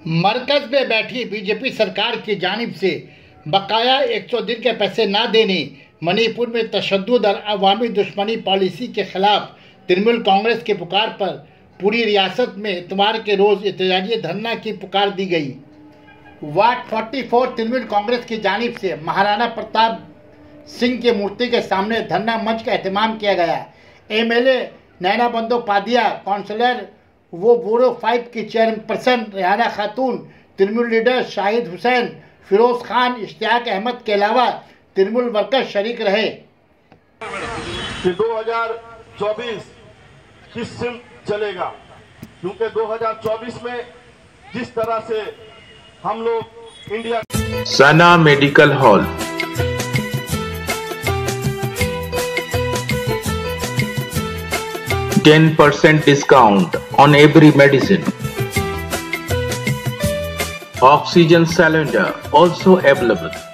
मरकज में बैठी बीजेपी सरकार की जानिब से बकाया 100 दिन के पैसे न देने, मणिपुर में तशद्दुद और अवामी दुश्मनी पॉलिसी के खिलाफ तृणमूल कांग्रेस की पुकार पर पूरी रियासत में इतवार के रोज एहतजाजी धरना की पुकार दी गई। वार्ड 44 तृणमूल कांग्रेस की जानिब से महाराणा प्रताप सिंह की मूर्ति के सामने धरना मंच का एहतमाम किया गया। एमएलए नैना बंदोपाध्याय, काउंसलर वो ब्यूरो 5 की चेयरपर्सन रेहाना खातून, तृणमूल लीडर शाहिद हुसैन, फिरोज खान, इश्तियाक अहमद के अलावा तृणमूल वर्कर शरीक रहे। कि 2024 किस सिम चलेगा, क्योंकि 2024 में जिस तरह से हम लोग India Sana medical hall 10% discount on every medicine. Oxygen cylinder also available.